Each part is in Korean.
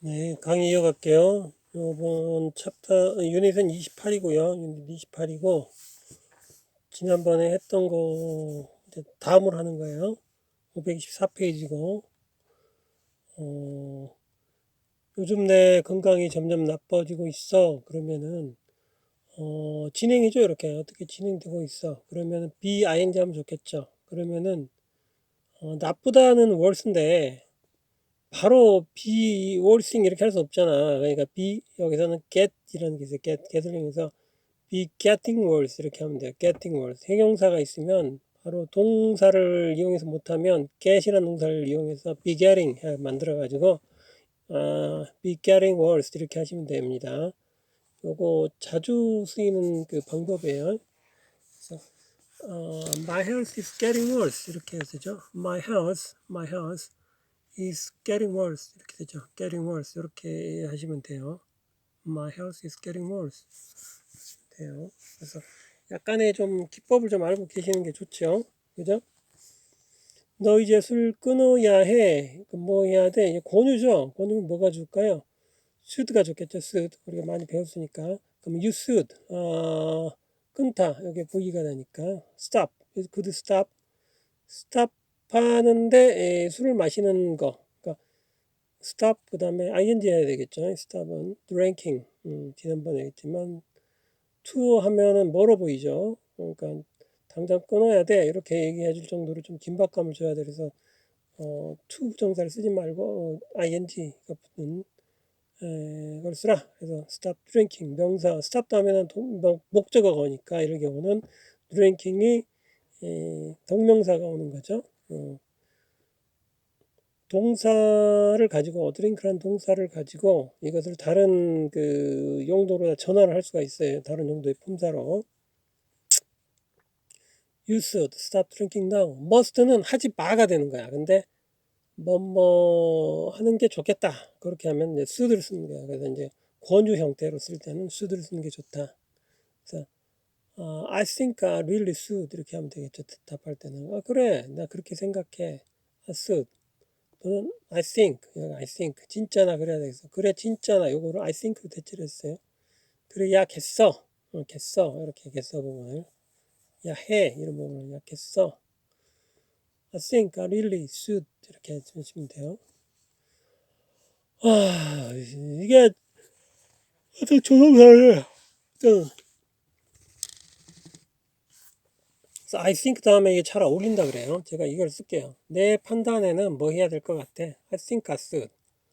네, 강의 이어갈게요. 요번 챕터, 유닛은 28이고요. 유닛 28이고, 지난번에 했던 거, 이제 다음으로 하는 거예요. 524페이지고, 요즘 내 건강이 점점 나빠지고 있어. 그러면은, 진행이죠. 이렇게. 어떻게 진행되고 있어. 그러면은, be ing 하면 좋겠죠. 그러면은, 나쁘다는 worse인데, 바로 be worseing 이렇게 할 수 없잖아. 그러니까 be, 여기서는 get 이라는 게 있어요. get을 이용해서 be getting worse 이렇게 하면 돼요. getting worse. 형용사가 있으면 바로 동사를 이용해서 못하면 get이라는 동사를 이용해서 be getting 만들어 가지고 be getting worse 이렇게 하시면 됩니다. 요거 자주 쓰이는 그 방법이에요. 그래서 my health is getting worse 이렇게 쓰죠. my health is getting worse 이렇게 되죠. getting worse 이렇게 하시면 돼요. my health is getting worse 돼요. 그래서 약간의 좀 기법을 좀 알고 계시는 게 좋죠. 그죠? 너 이제 술 끊어야 해. 뭐 해야 돼? 이제 권유죠. 권유는 뭐가 좋을까요? should가 좋겠죠. should. 우리가 많이 배웠으니까. 그럼 you should. 끊다. 여기 V가 되니까. stop. you could stop. stop 하는데 술을 마시는 거. 그러니까 stop 그다음에 ing 해야 되겠죠. stop은 drinking. 지난번에 했지만 to 하면은 멀어 보이죠. 그러니까 당장 끊어야 돼 이렇게 얘기해 줄 정도로 좀 긴박감을 줘야 돼. 그래서 to 부정사를 쓰지 말고 ing가 붙는 걸 쓰라. 그래서 stop drinking 명사 stop 다음에는 목적어거니까 이런 경우는 drinking이 동명사가 오는 거죠. 동사를 가지고 드링크란 동사를 가지고 이것을 다른 그 용도로 전환을 할 수가 있어요. 다른 용도의 품사로. You should stop drinking now. must는 하지 마가 되는 거야. 근데 뭐 하는 게 좋겠다. 그렇게 하면 이제 should를 쓰는 거야. 그래서 이제 권유 형태로 쓸 때는 should를 쓰는 게 좋다. 그래서 I think I really should 이렇게 하면 되겠죠. 답할 때는 그래 나 그렇게 생각해. I should 또는 I think 진짜나 그래야 되겠어. 그래 진짜나 요거를 I think로 대체를 했어요. 그래 야 겠어 겠어 이렇게 겠어 부분을 야 해 이런 부분을 야 겠어 I think I really should 이렇게 해주시면 돼요. 이게 어떤 조동사를 I think 다음에 이게 잘 어울린다 그래요. 제가 이걸 쓸게요. 내 판단에는 뭐 해야 될 것 같아. I think I should.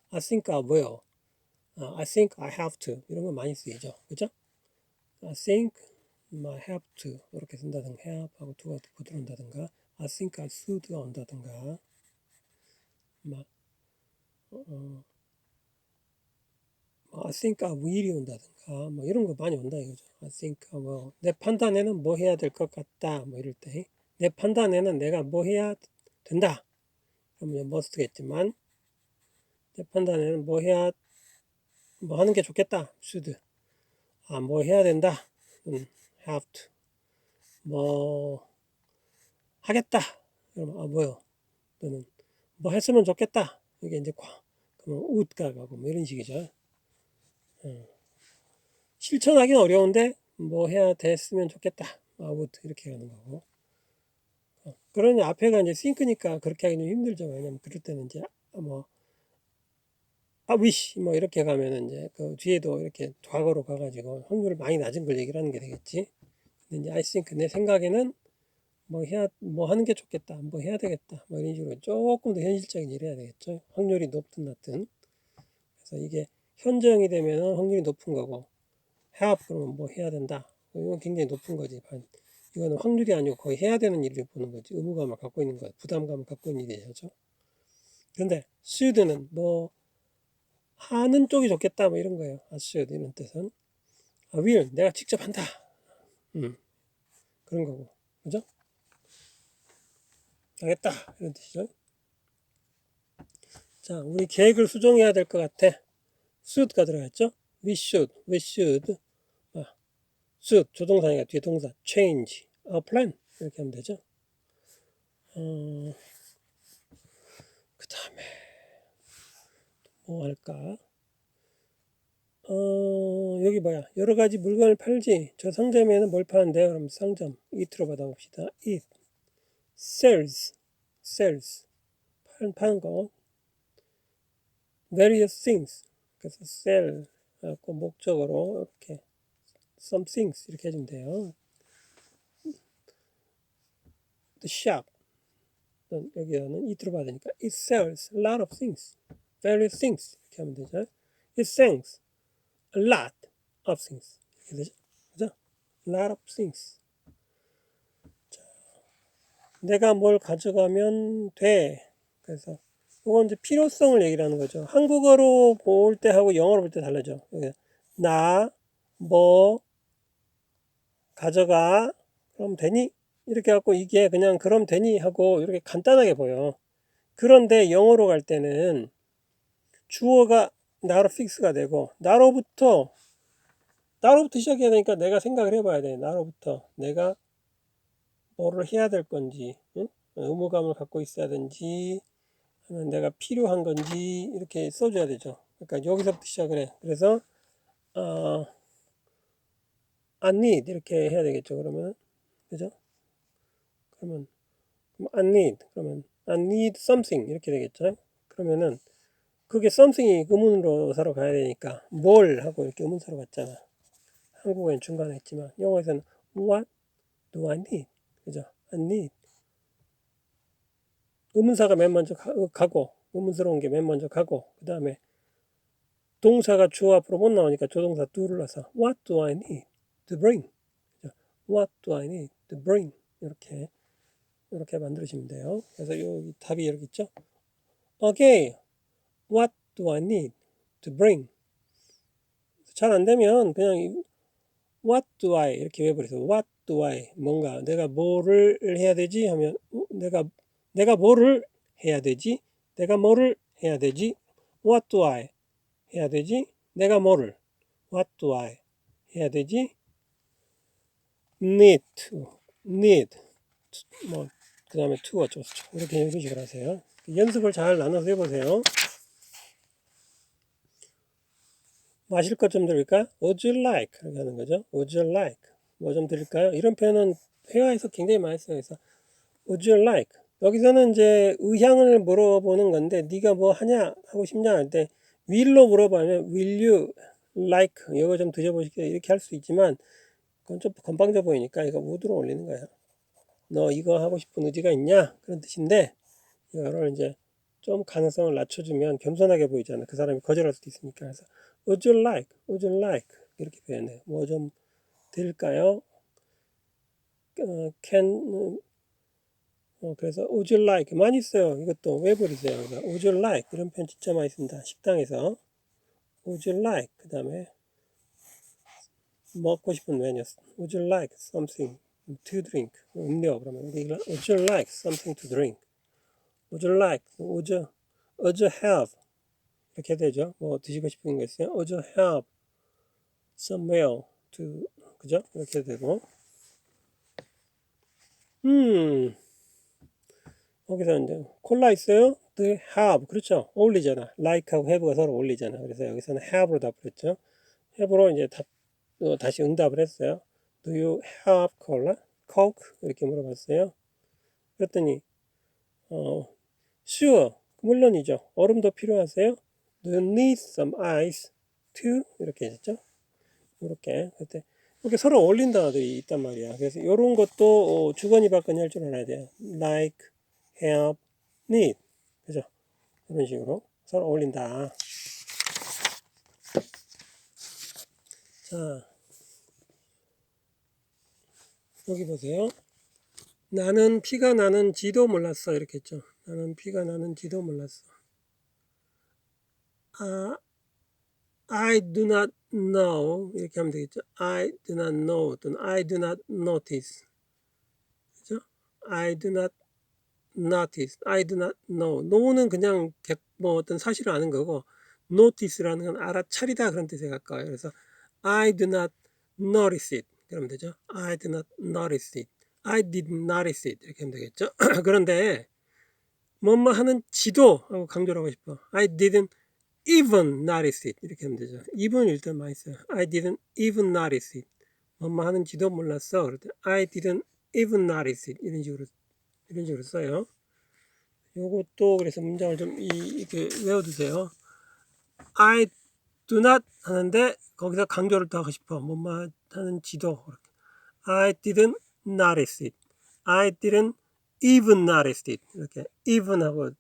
I think I will. I think I have to. 이런 거 많이 쓰이죠. 그죠? I think I have to. 이렇게 쓴다든가 have 하고 to가 들어온다든가 I think I should가 온다든가 막 I think I will이 온다든가 뭐 이런 거 많이 온다 이거죠. I think I will. 내 판단에는 뭐 해야 될 것 같다. 뭐 이럴 때 내 판단에는 내가 뭐 해야 된다. 그러면 must겠지만 내 판단에는 뭐 하는 게 좋겠다. should. 뭐 해야 된다. have to. 뭐 하겠다. 그러면 뭐요? 또는 뭐 했으면 좋겠다. 이게 이제 그러면 would가 가고 뭐 이런 식이죠. 실천하기는 어려운데 뭐 해야 됐으면 좋겠다. would 이렇게 가는 거고. 그러니 앞에가 이제 think니까 그렇게 하기는 힘들죠. 왜냐면 그럴 때는 이제 뭐 wish 뭐 이렇게 가면은 이제 그 뒤에도 이렇게 과거로 가가지고 확률을 많이 낮은 걸 얘기를 하는 게 되겠지. 근데 이제 I think 내 생각에는 뭐 하는 게 좋겠다. 뭐 해야 되겠다. 뭐 이런 식으로 조금 더 현실적인 일을 해야 되겠죠. 확률이 높든 낮든. 그래서 이게 현정이 되면은 확률이 높은 거고 have 그러면 뭐 해야 된다. 이건 굉장히 높은 거지. 이거는 확률이 아니고 거의 해야 되는 일을 보는 거지. 의무감을 갖고 있는 거야. 부담감을 갖고 있는 일이죠. 그런데 should는 뭐 하는 쪽이 좋겠다. 뭐 이런 거예요. should 이런 뜻은. will 내가 직접 한다. 그런 거고. 그죠? 하겠다. 이런 뜻이죠. 자, 우리 계획을 수정해야 될 것 같아. should가 들어갔죠? we should. should 조동사니까 뒤에 동사 change our plan 이렇게 하면 되죠. 그 다음에 뭐 할까? 여기 뭐야? 여러 가지 물건을 팔지. 저 상점에는 뭘 파는데요? 그럼 상점 it로 받아봅시다. it sells 파는 거. various things. 그래서 sell 갖고 목적으로 이렇게 some things 이렇게 해주면 돼요. the shop 여기는 it로 받으니까 it sells a lot of things. various things 이렇게 하면 되죠. it sells a lot of things 이렇게 되죠. 그죠? a lot of things. 내가 뭘 가져가면 돼. 그래서 이건 이제 필요성을 얘기를 하는 거죠. 한국어로 볼 때 하고 영어로 볼 때 달라져. 나, 뭐, 가져가, 그럼 되니? 이렇게 갖고 이게 그냥 그럼 되니? 하고 이렇게 간단하게 보여. 그런데 영어로 갈 때는 주어가 나로 픽스가 되고 나로부터 시작해야 되니까 내가 생각을 해봐야 돼. 나로부터 내가 뭐를 해야 될 건지, 응? 의무감을 갖고 있어야 되는지, 아니면 내가 필요한 건지 이렇게 써줘야 되죠. 그러니까 여기서부터 시작을 해. 그래서 I need 이렇게 해야 되겠죠. 그러면 그죠? 그러면 I need 그러면 I need something 이렇게 되겠죠. 그러면은 그게 something이 의문사로 가야 되니까 뭘 하고 이렇게 의문사로 갔잖아. 한국어엔 중간에 했지만 영어에서는 what do I need 그죠? I need 의문사가 맨 먼저 가고 의문스러운 게 맨 먼저 가고 그 다음에 동사가 주어 앞으로 못 나오니까 조동사 do를 넣어서 what do I need to bring what do I need to bring 이렇게 만들어주시면 돼요. 그래서 여기 답이 여기 있죠. Okay, what do I need to bring? 잘 안 되면 그냥 what do I 이렇게 외워버리세요. what do I 뭔가 내가 뭐를 해야 되지 하면 내가 뭐를 해야 되지? 내가 뭐를 해야 되지? what do I 해야 되지? 내가 뭐를 what do I 해야 되지? need 뭐 그 다음에 to 어쩌고 저쩌고 이렇게 이런 식으로 하세요. 연습을 잘 나눠서 해보세요. 마실 것 좀 드릴까? Would you like? 이렇게 하는 거죠. Would you like? 뭐 좀 드릴까요? 이런 표현은 회화에서 굉장히 많이 써요. 그래서 Would you like? 여기서는 이제 의향을 물어보는 건데 네가 뭐 하냐 하고 싶냐 할 때 will로 물어보면 will you like? 이거 좀 드셔보시게 이렇게 할 수 있지만 그건 좀 건방져 보이니까 이거 would로 올리는 거예요. 너 이거 하고 싶은 의지가 있냐? 그런 뜻인데 이거를 이제 좀 가능성을 낮춰주면 겸손하게 보이잖아. 그 사람이 거절할 수도 있으니까. 그래서 Would you like? Would you like? 이렇게 표현해요. 뭐 좀 드릴까요? 그래서 Would you like? 많이 써요. 이것도 왜 버리세요? 그러니까 Would you like? 이런 표현 진짜 많이 씁니다. 식당에서 Would you like? 그 다음에 먹고 싶은 메뉴 Would you like something to drink? 음료 그러면 Would you like something to drink? Would you like? Would you have? 이렇게 되죠. 뭐 드시고 싶은 거 있어요? Would you have somewhere to 그죠? 이렇게 되고 여기서 이제 콜라 있어요? Do you have 그렇죠? 어울리잖아. like하고 have가 서로 어울리잖아. 그래서 여기서는 have로 답을 했죠. have로 이제 다시 응답을 했어요. Do you have cola? Coke? 이렇게 물어봤어요. 그랬더니 sure 물론이죠. 얼음도 필요하세요? Do you need some ice too? 이렇게 했죠. 이렇게 서로 어울린 단어들이 있단 말이야. 그래서 이런 것도 주거니 받거니 할 줄 알아야 돼요. like, have, need. 그죠? 이런 식으로 서로 어울린다. 자, 여기 보세요. 나는 피가 나는지도 몰랐어. 이렇게 했죠. 나는 피가 나는지도 몰랐어. I do not know. 이렇게 하면 되겠죠. I do not know 또는 I do not notice. 그죠? I do not notice, I do not know. know는 그냥 뭐 어떤 사실을 아는 거고 notice라는 건 알아차리다 그런 뜻에 가까워요. 그래서 I do not notice it 그러면 되죠. I do not notice it, I did notice it 이렇게 하면 되겠죠. 그런데 뭐뭐 하는 지도 하고 강조를 하고 싶어. I didn't even notice it 이렇게 하면 되죠. even 일단 많이 써요. I didn't even notice it. 뭐뭐 하는지도 몰랐어. 그럴 때 I didn't even notice it 이런 식으로 써요. 요것도 그래서 문장을 좀 이렇게 외워두세요. I do not 하는데 거기서 강조를 더 하고 싶어. 뭐뭐 하는지도 I didn't notice it. I didn't even notice it. 이렇게 even 하고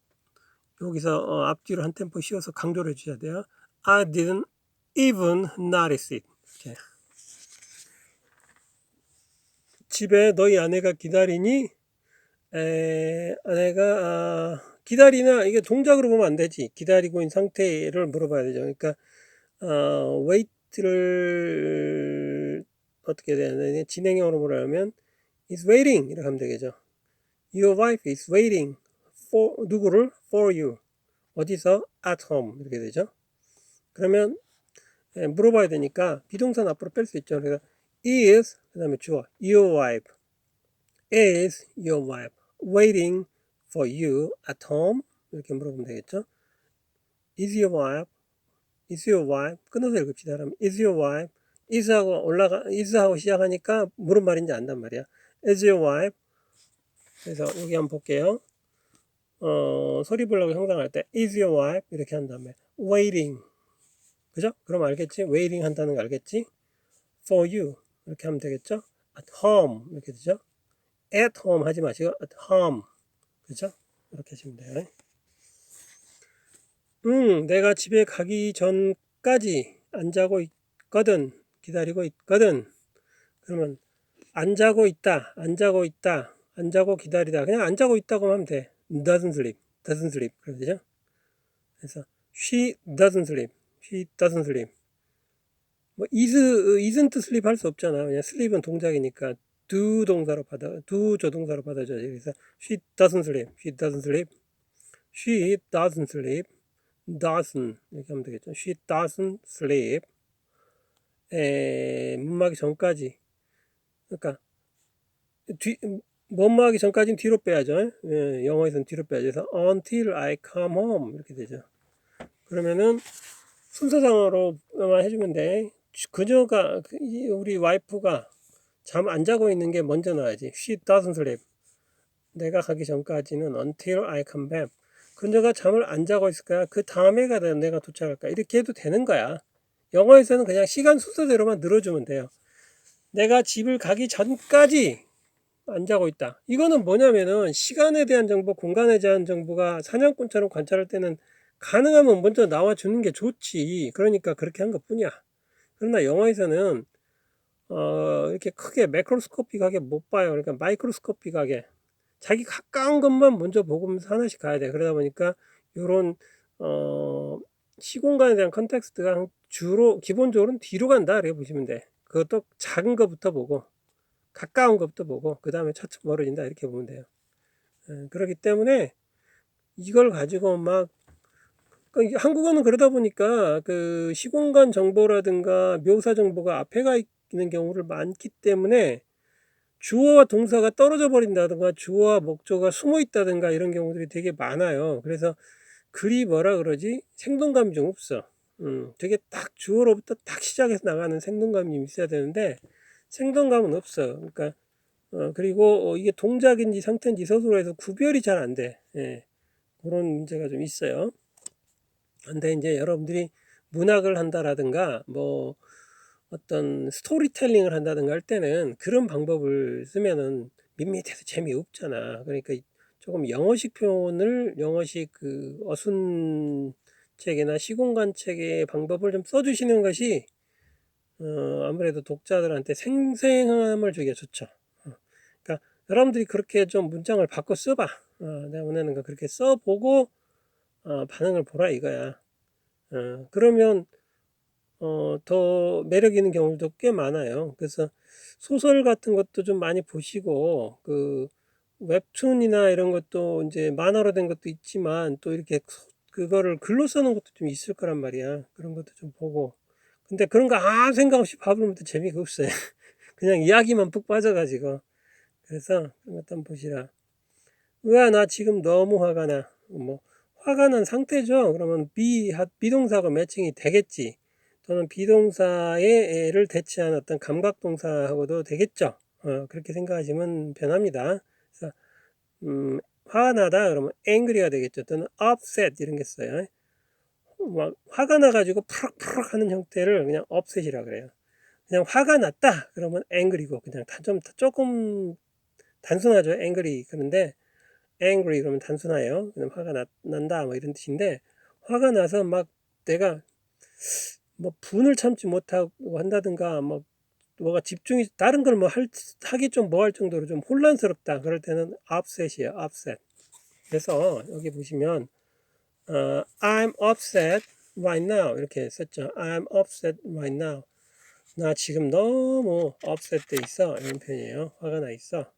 여기서 앞뒤로 한 템포 씌워서 강조를 해주셔야 돼요. I didn't even notice it. 이렇게. 집에 너희 아내가 기다리니? 아내가 기다리나 이게 동작으로 보면 안 되지. 기다리고 있는 상태를 물어봐야 되죠. 그러니까 wait를 어떻게 해야 되냐? 진행형으로 뭐라면 is waiting 이렇게 하면 되겠죠. Your wife is waiting for 누구를? For you. 어디서? At home 이렇게 되죠. 그러면 물어봐야 되니까 비동산 앞으로 뺄 수 있죠. 그래서 is 그 다음에 주어 your wife is your wife waiting for you at home 이렇게 물어보면 되겠죠. is your wife 끊어서 읽읍시다. 그러면 is your wife is 하고 시작하니까 무슨 말인지 안단 말이야. is your wife 그래서 여기 한번 볼게요. 소리 불러고 형상할 때 is your wife 이렇게 한 다음에 waiting 그죠? 그럼 알겠지? waiting 한다는 거 알겠지? for you 이렇게 하면 되겠죠? at home 이렇게 되죠? at home 하지 마시고 at home 그죠? 이렇게 하시면 돼요. 내가 집에 가기 전까지 안 자고 있거든 기다리고 있거든 그러면 안 자고 있다 안 자고 기다리다 그냥 안 자고 있다고 하면 돼. doesn't sleep 그래야 되죠? 그래서 she doesn't sleep 뭐 isn't sleep 할 수 없잖아. 그냥 sleep은 동작이니까 do 조동사로 받아줘야지. 그래서 she doesn't sleep doesn't 이렇게 하면 되겠죠. she doesn't sleep 문막이 전까지 그러니까 뭐뭐 하기 전까지는 뒤로 빼야죠. 영어에서는 뒤로 빼야죠. 그래서 until I come home 이렇게 되죠. 그러면은 순서상으로만 해주면 돼. 그녀가 우리 와이프가 잠 안 자고 있는 게 먼저 나와야지. She doesn't sleep. 내가 가기 전까지는 until I come back. 그녀가 잠을 안 자고 있을 거야. 그 다음에가 내가 도착할 거야. 이렇게 해도 되는 거야. 영어에서는 그냥 시간 순서대로만 늘어주면 돼요. 내가 집을 가기 전까지 안 자고 있다. 이거는 뭐냐면은 시간에 대한 정보, 공간에 대한 정보가 사냥꾼처럼 관찰할 때는 가능하면 먼저 나와주는 게 좋지. 그러니까 그렇게 한 것뿐이야. 그러나 영어에서는 이렇게 크게 매크로스코픽하게 못 봐요. 그러니까 마이크로스코픽하게 자기 가까운 것만 먼저 보면서 하나씩 가야 돼. 그러다 보니까 이런 시공간에 대한 컨텍스트가 주로 기본적으로는 뒤로 간다. 이렇게 보시면 돼. 그것도 작은 것부터 보고 가까운 것부터 보고 그 다음에 차츰 멀어진다. 이렇게 보면 돼요. 그렇기 때문에 이걸 가지고 막 한국어는 그러다 보니까 그 시공간 정보라든가 묘사 정보가 앞에 가 있는 경우를 많기 때문에 주어와 동사가 떨어져 버린다든가 주어와 목적어가 숨어 있다든가 이런 경우들이 되게 많아요. 그래서 글이 뭐라 그러지? 생동감이 좀 없어. 되게 딱 주어로부터 딱 시작해서 나가는 생동감이 있어야 되는데 생동감은 없어. 그러니까 그리고 이게 동작인지 상태인지 스스로 해서 구별이 잘 안 돼. 그런 문제가 좀 있어요. 근데 이제 여러분들이 문학을 한다라든가 뭐 어떤 스토리텔링을 한다든가 할 때는 그런 방법을 쓰면은 밋밋해서 재미없잖아. 그러니까 조금 영어식 표현을 영어식 그 어순 책이나 시공간 책의 방법을 좀 써주시는 것이 아무래도 독자들한테 생생함을 주기가 좋죠. 그러니까 여러분들이 그렇게 좀 문장을 바꿔 써봐. 내가 원하는 거 그렇게 써보고 반응을 보라 이거야. 그러면 더 매력 있는 경우도 꽤 많아요. 그래서 소설 같은 것도 좀 많이 보시고 그 웹툰이나 이런 것도 이제 만화로 된 것도 있지만 또 이렇게 그거를 글로 써놓은 것도 좀 있을 거란 말이야. 그런 것도 좀 보고. 근데 그런 거 아무 생각 없이 봐보면 또 재미가 없어요. 그냥 이야기만 푹 빠져가지고. 그래서 그런 것도 한번 보시라. 으아 나 지금 너무 화가 나. 뭐 화가 난 상태죠. 그러면 비동사가 매칭이 되겠지. 또는 비동사를 대체한 어떤 감각동사하고도 되겠죠. 그렇게 생각하시면 변합니다. 그래서 화가 나다 그러면 angry가 되겠죠. 또는 upset 이런 게 써요. 막 화가 나가지고 푸럭푸럭 하는 형태를 그냥 upset이라 그래요. 그냥 화가 났다 그러면 angry고, 그냥 조금 단순하죠. angry. 그런데 angry 그러면 단순해요. 그냥 화가 난다 뭐 이런 뜻인데, 화가 나서 막 내가 뭐 분을 참지 못하고 한다든가, 뭐 뭐가 집중이 다른 걸 뭐 하기 좀 뭐 할 정도로 좀 혼란스럽다, 그럴 때는 upset이에요. upset. 그래서 여기 보시면 I'm upset right now 이렇게 썼죠. I'm upset right now. 나 지금 너무 upset 돼 있어, 이런 표현이에요. 화가 나 있어.